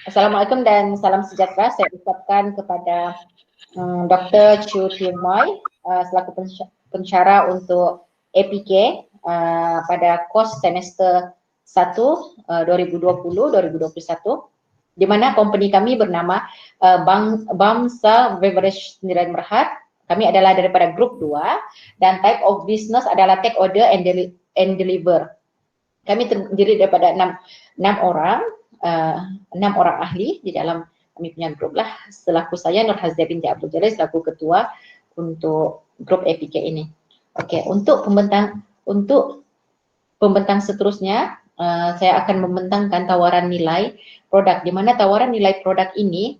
Assalamualaikum dan salam sejahtera saya ucapkan kepada Dr. Chu Tien Moi selaku pensyarah untuk APK pada kos semester 1 2020-2021 di mana company kami bernama Bangsa Beverage Sdn Bhd. Kami adalah daripada grup 2 dan type of business adalah take order and deliver. Kami terdiri daripada 6 orang, 6 orang ahli di dalam kami punya grup lah. Selaku saya Nur Hazia binti Abdul Jalil selaku ketua untuk grup APK ini. Okey, untuk pembentang seterusnya saya akan membentangkan tawaran nilai produk, di mana tawaran nilai produk ini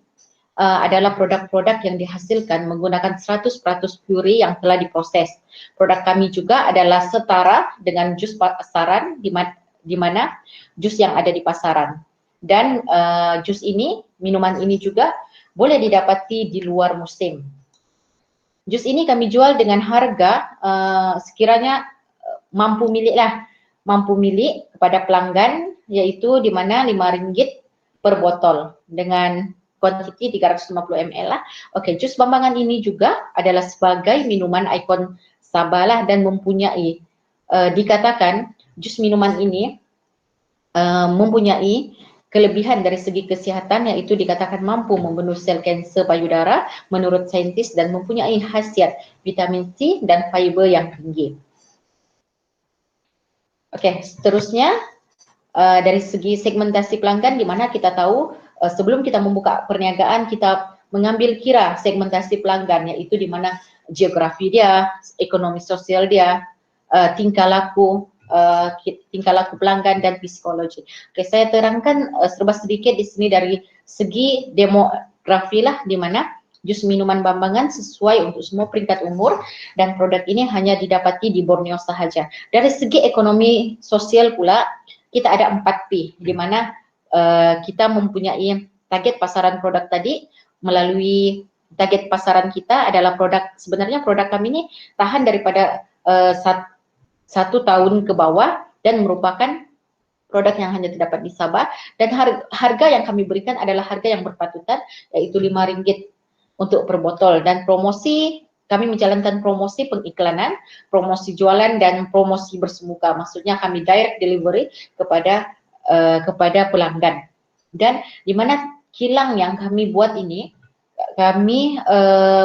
adalah produk-produk yang dihasilkan menggunakan 100% puri yang telah diproses. Produk kami juga adalah setara dengan jus pasaran di mana jus yang ada di pasaran. Dan jus ini, minuman ini juga boleh didapati di luar musim. Jus ini kami jual dengan harga sekiranya mampu milik kepada pelanggan, yaitu di mana RM5 per botol dengan kuantiti 350 ml lah. Okey, jus Bambangan ini juga adalah sebagai minuman ikon Sabah lah dan mempunyai dikatakan jus minuman ini mempunyai kelebihan dari segi kesihatan, yaitu dikatakan mampu membunuh sel kanser payudara menurut saintis dan mempunyai khasiat vitamin C dan fiber yang tinggi. Okey, seterusnya dari segi segmentasi pelanggan, di mana kita tahu sebelum kita membuka perniagaan kita mengambil kira segmentasi pelanggan, iaitu di mana geografi dia, ekonomi sosial dia, tingkah laku pelanggan dan psikologi. Oke, saya terangkan serba sedikit di sini dari segi demografi lah, di mana jus minuman Bambangan sesuai untuk semua peringkat umur dan produk ini hanya didapati di Borneo sahaja. Dari segi ekonomi sosial pula kita ada 4P, di mana kita mempunyai target pasaran produk tadi melalui target pasaran kita adalah sebenarnya produk kami ini tahan daripada 1 tahun ke bawah dan merupakan produk yang hanya terdapat di Sabah, dan harga yang kami berikan adalah harga yang berpatutan, yaitu RM5 untuk per botol. Dan promosi, kami menjalankan promosi pengiklanan, promosi jualan dan promosi bersemuka. Maksudnya kami direct delivery kepada pelanggan. Dan di mana kilang yang kami buat ini, kami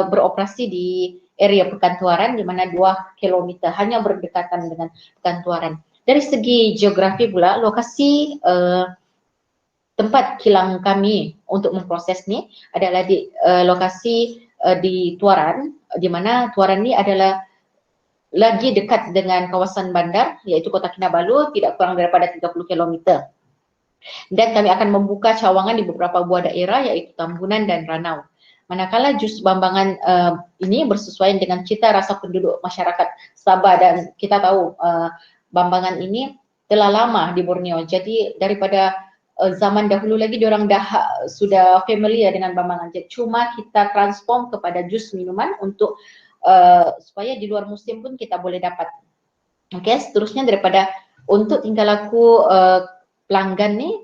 beroperasi di area Pekantuaran, di mana 2 km hanya berdekatan dengan Pekantuaran. Dari segi geografi pula, lokasi tempat kilang kami untuk memproses ni adalah di lokasi di Tuaran, di mana Tuaran ni adalah lagi dekat dengan kawasan bandar, iaitu Kota Kinabalu, tidak kurang daripada 30 km. Dan kami akan membuka cawangan di beberapa buah daerah, iaitu Tambunan dan Ranau. Manakala jus Bambangan ini bersesuaian dengan cita rasa penduduk masyarakat Sabah, dan kita tahu Bambangan ini telah lama di Borneo. Jadi daripada zaman dahulu lagi diorang sudah familiar dengan Bambangan. Cuma kita transform kepada jus minuman untuk supaya di luar musim pun kita boleh dapat. Okey, seterusnya daripada untuk tingkah laku pelanggan ni,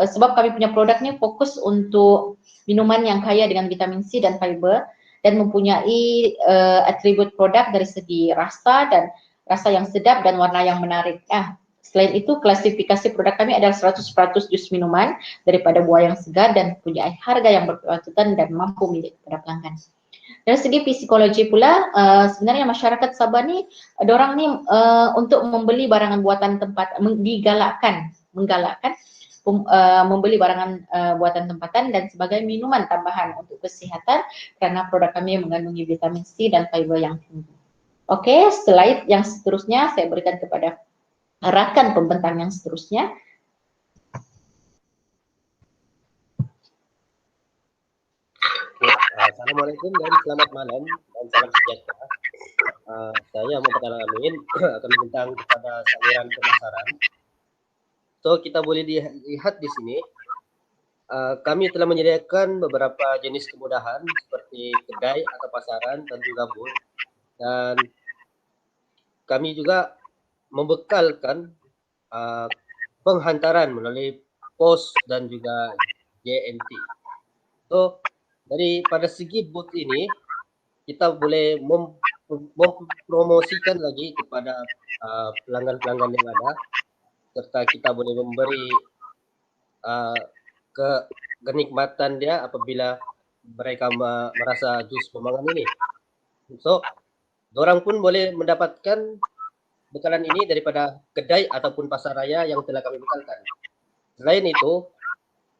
sebab kami punya produk ni fokus untuk minuman yang kaya dengan vitamin C dan fiber dan mempunyai atribut produk dari segi rasa yang sedap dan warna yang menarik. Selain itu, klasifikasi produk kami adalah 100% jus minuman daripada buah yang segar dan punya harga yang berpatutan dan mampu milik kepada pelanggan. Dari segi psikologi pula, sebenarnya masyarakat Sabah ni, dorang ni untuk membeli barangan buatan tempat, menggalakkan membeli barangan buatan tempatan dan sebagai minuman tambahan untuk kesihatan kerana produk kami mengandungi vitamin C dan fiber yang tinggi. Okey, slide yang seterusnya saya berikan kepada rakan pembentang yang seterusnya. Assalamualaikum dan selamat malam dan salam sejahtera. Saya Muhammad Al-Amin akan membentang kepada saluran pemasaran. So kita boleh lihat di sini, kami telah menyediakan beberapa jenis kemudahan seperti kedai atau pasaran dan juga booth, dan kami juga membekalkan penghantaran melalui pos dan juga JNT. So pada segi booth ini kita boleh mempromosikan lagi kepada pelanggan-pelanggan yang ada, serta kita boleh memberi kenikmatan dia apabila mereka merasa jus pemangan ini. So, orang pun boleh mendapatkan bekalan ini daripada kedai ataupun pasar raya yang telah kami bekalkan. Selain itu,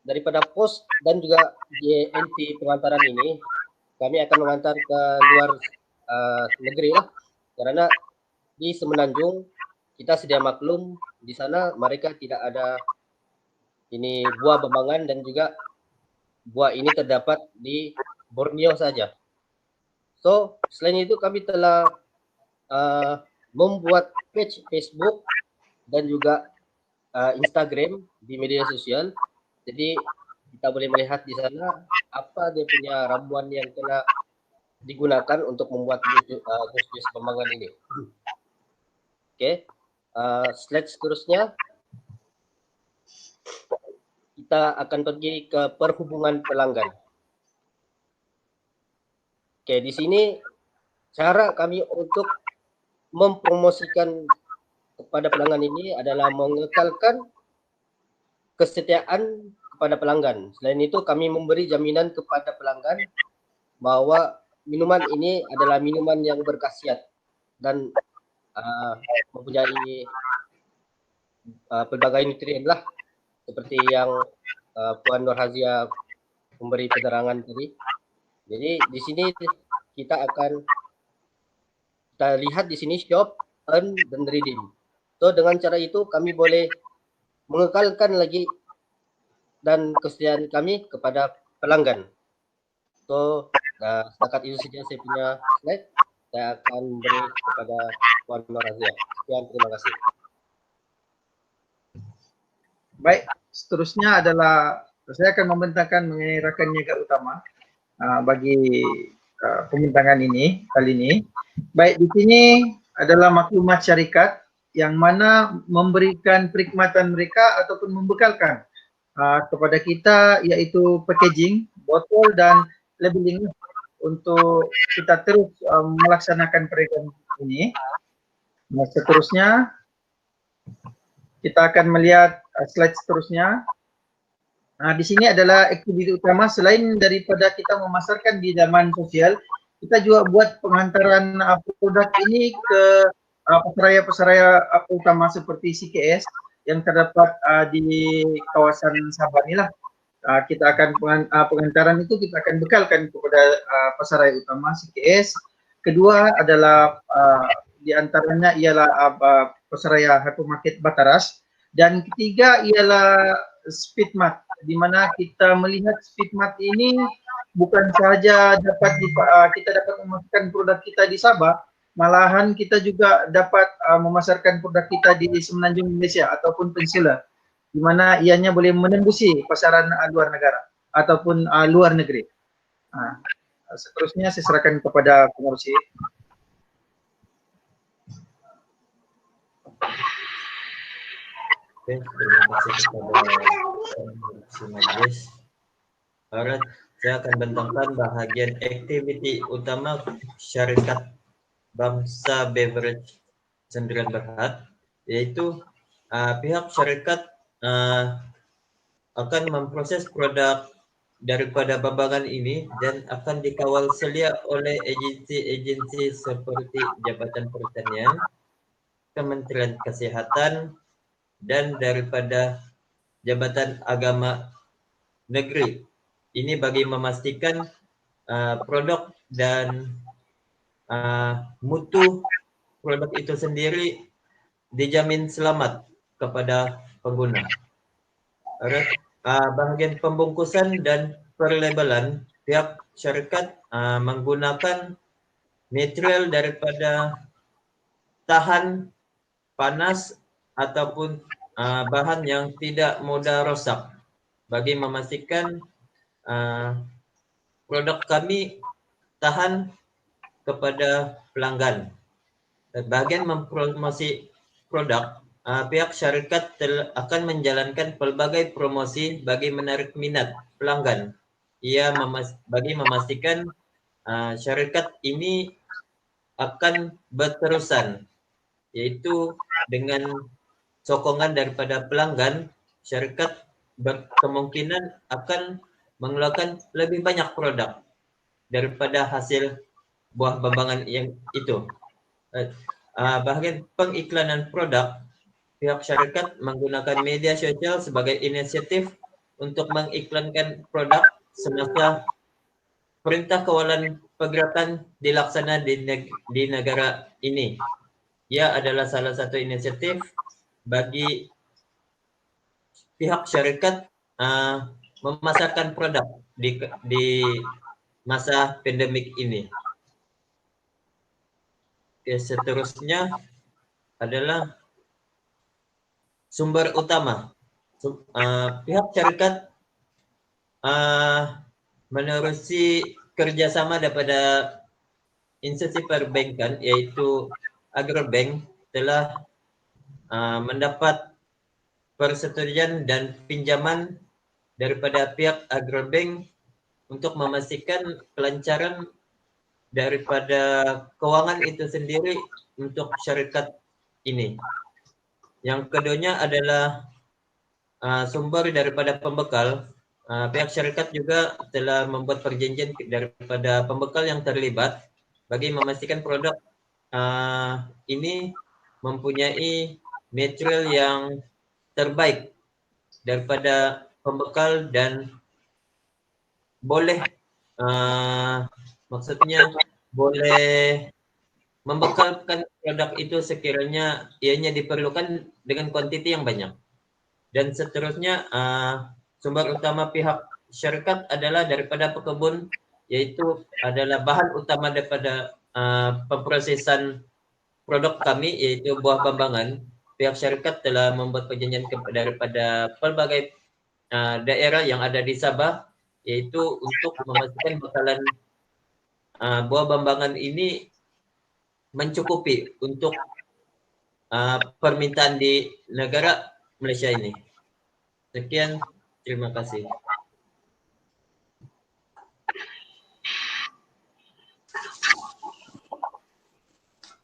daripada pos dan juga JNT pengantaran ini, kami akan mengantar ke luar negeri lah, karena di Semenanjung kita sedia maklum di sana mereka tidak ada ini buah bemangan, dan juga buah ini terdapat di Borneo saja. So selain itu kami telah membuat page Facebook dan juga Instagram di media sosial. Jadi kita boleh melihat di sana apa dia punya ramuan yang telah digunakan untuk membuat jus pemangan ini. Oke, slide seterusnya kita akan pergi ke perhubungan pelanggan. Oke, di sini cara kami untuk mempromosikan kepada pelanggan ini adalah mengekalkan kesetiaan kepada pelanggan. Selain itu kami memberi jaminan kepada pelanggan bahwa minuman ini adalah minuman yang berkhasiat dan mempunyai pelbagai nutrien lah, seperti yang Puan Nurhazia memberi penerangan tadi. Jadi di sini kita lihat di sini shop, earn, dan redeem. So dengan cara itu kami boleh mengekalkan lagi dan kesetiaan kami kepada pelanggan. So setakat itu saja saya punya slide. Saya akan beri kepada Puan Nurhazia. Sekian, terima kasih. Baik, seterusnya adalah saya akan membentangkan mengenai rakan niaga utama bagi pembintangan ini kali ini. Baik, di sini adalah maklumat syarikat yang mana memberikan perkhidmatan mereka ataupun membekalkan kepada kita, iaitu packaging, botol dan labeling untuk kita terus melaksanakan program ini. Nah, seterusnya kita akan melihat slide seterusnya. Nah, di sini adalah aktiviti utama. Selain daripada kita memasarkan di laman sosial, kita juga buat penghantaran produk ini ke pasaraya utama seperti CKS yang terdapat di kawasan Sabah inilah. Kita akan penghantaran itu kita akan bekalkan kepada pasaraya utama CKS. Kedua adalah di antaranya ialah pasaraya hypermarket Bataras, dan ketiga ialah Speedmart, di mana kita melihat Speedmart ini bukan sahaja kita dapat memasarkan produk kita di Sabah, malahan kita juga dapat memasarkan produk kita di Semenanjung Malaysia ataupun Peninsula, di mana ianya boleh menembusi pasaran luar negara ataupun luar negeri. Seterusnya saya serahkan kepada pengurusi. Oke, terima kasih kepada pengurusi majelis. Alright, saya akan bentangkan bahagian aktiviti utama syarikat Bangsa Beverage Sendirian Berhad, yaitu pihak syarikat akan memproses produk daripada bambangan ini dan akan dikawal selia oleh agensi-agensi seperti Jabatan Pertanian, Kementerian Kesehatan, dan daripada Jabatan Agama Negeri. Ini bagi memastikan produk dan mutu produk itu sendiri dijamin selamat kepada pengguna. Bahagian pembungkusan dan perlabelan, pihak syarikat menggunakan material daripada tahan panas ataupun bahan yang tidak mudah rosak bagi memastikan produk kami tahan kepada pelanggan. Bagian mempromosi produk, pihak syarikat akan menjalankan pelbagai promosi bagi menarik minat pelanggan. Bagi memastikan syarikat ini akan berterusan, yaitu dengan sokongan daripada pelanggan, syarikat berkemungkinan akan mengeluarkan lebih banyak produk daripada hasil buah bambangan yang itu. Bahagian pengiklanan produk, pihak syarikat menggunakan media sosial sebagai inisiatif untuk mengiklankan produk semasa perintah kawalan pergerakan dilaksana di negara ini. Ia adalah salah satu inisiatif bagi pihak syarikat memasarkan produk di masa pandemik ini. Oke, seterusnya adalah sumber utama. Pihak syarikat menerusi kerjasama daripada instansi perbankan, yaitu Agrobank, telah mendapat persetujuan dan pinjaman daripada pihak Agrobank untuk memastikan kelancaran daripada keuangan itu sendiri untuk syarikat ini. Yang keduanya adalah sumber daripada pembekal. Pihak syarikat juga telah membuat perjanjian daripada pembekal yang terlibat bagi memastikan produk ini mempunyai material yang terbaik daripada pembekal dan boleh maksudnya boleh membekalkan produk itu sekiranya ianya diperlukan dengan kuantiti yang banyak. Dan seterusnya sumber utama pihak syarikat adalah daripada pekebun, yaitu adalah bahan utama daripada pemprosesan produk kami, yaitu buah bambangan. Pihak syarikat telah membuat perjanjian daripada pelbagai daerah yang ada di Sabah, yaitu untuk memastikan bekalan buah bambangan ini mencukupi untuk permintaan di negara Malaysia ini. Sekian, terima kasih.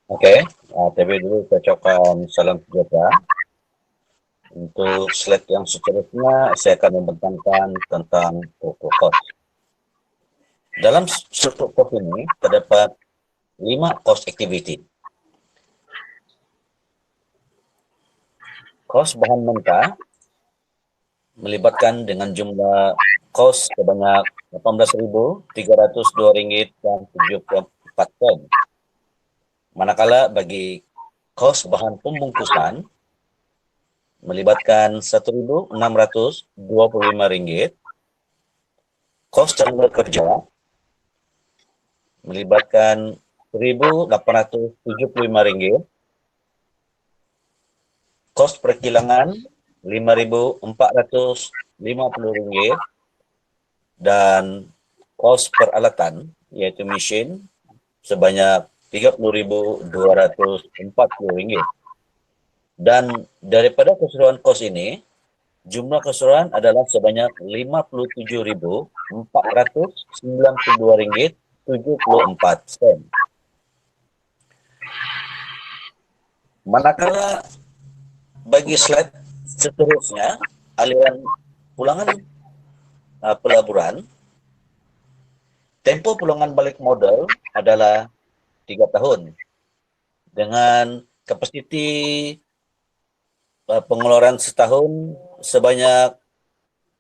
Oke, tapi dulu saya ucapkan salam sejahtera. Untuk slide yang seterusnya, saya akan membentangkan tentang struktur kos. Dalam struktur kos ini, terdapat 5 cost activity. Kos bahan mentah melibatkan dengan jumlah kos sebanyak RM18.302.74. Manakala bagi kos bahan pembungkusan melibatkan RM1.625. Kos tenaga kerja melibatkan RM1.875. Kos perkilangan RM5.450 dan kos peralatan yaitu mesin sebanyak RM30.240. Dan daripada keseluruhan kos ini, jumlah keseluruhan adalah sebanyak RM57.492.74. Manakala bagi slide seterusnya, aliran pulangan pelaburan, tempo pulangan balik modal adalah 3 tahun dengan kapasiti pengeluaran setahun sebanyak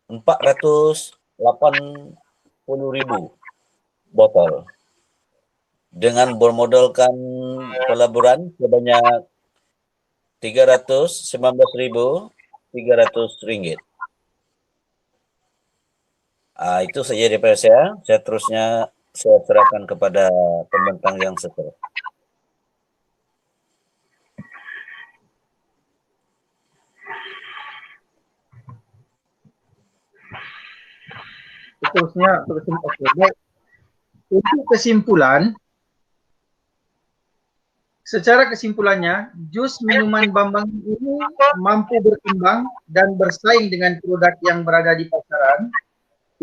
480.000 botol dengan bermodalkan pelaburan sebanyak RM319.300. Itu saja daripada saya. Terusnya saya serahkan kepada pembentang yang seterusnya. Seterusnya, untuk kesimpulan, secara kesimpulannya, jus minuman Bambang ini mampu berkembang dan bersaing dengan produk yang berada di pasaran.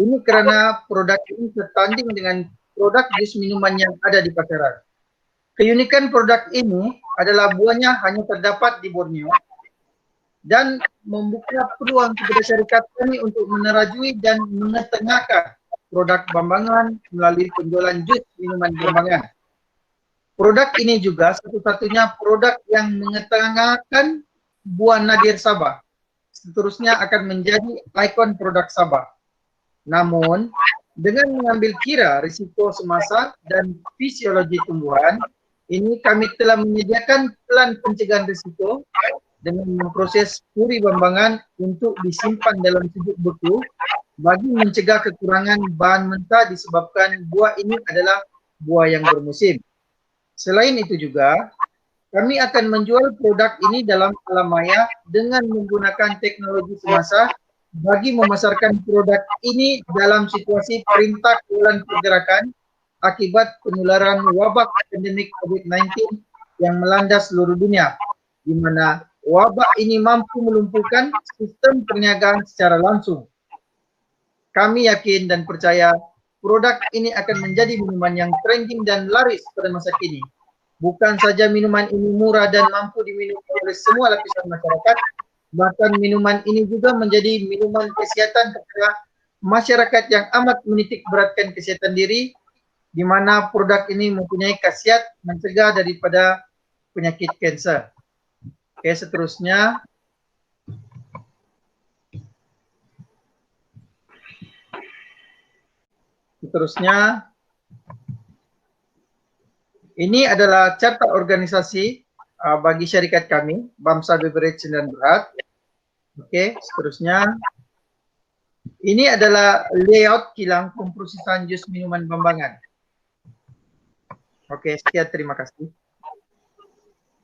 Ini karena produk ini setanding dengan produk jus minuman yang ada di pasaran. Keunikan produk ini adalah buahnya hanya terdapat di Borneo dan membuka peluang kepada syarikat kami untuk menerajui dan mengetengahkan produk Bambangan melalui penjualan jus minuman Bambangan. Produk ini juga satu-satunya produk yang mengetengahkan buah Nadir Sabah. Seterusnya akan menjadi ikon produk Sabah. Namun, dengan mengambil kira risiko semasa dan fisiologi tumbuhan, ini kami telah menyediakan plan pencegahan risiko dengan memproses puri Bambangan untuk disimpan dalam sejuk beku bagi mencegah kekurangan bahan mentah disebabkan buah ini adalah buah yang bermusim. Selain itu juga, kami akan menjual produk ini dalam alam maya dengan menggunakan teknologi semasa bagi memasarkan produk ini dalam situasi perintah kawalan pergerakan akibat penularan wabak pandemik COVID-19 yang melanda seluruh dunia, di mana wabak ini mampu melumpuhkan sistem perniagaan secara langsung. Kami yakin dan percaya produk ini akan menjadi minuman yang trending dan laris pada masa kini. Bukan saja minuman ini murah dan mampu diminum oleh semua lapisan masyarakat, bahkan minuman ini juga menjadi minuman kesehatan kepada masyarakat yang amat menitik beratkan kesehatan diri, di mana produk ini mempunyai khasiat mencegah daripada penyakit kanser. Oke, seterusnya. Ini adalah carta organisasi bagi syarikat kami, Bamsa Beverage dan Berhad. Oke, seterusnya. Ini adalah layout kilang pemprosesan jus minuman Bambangan. Oke, sekian, terima kasih.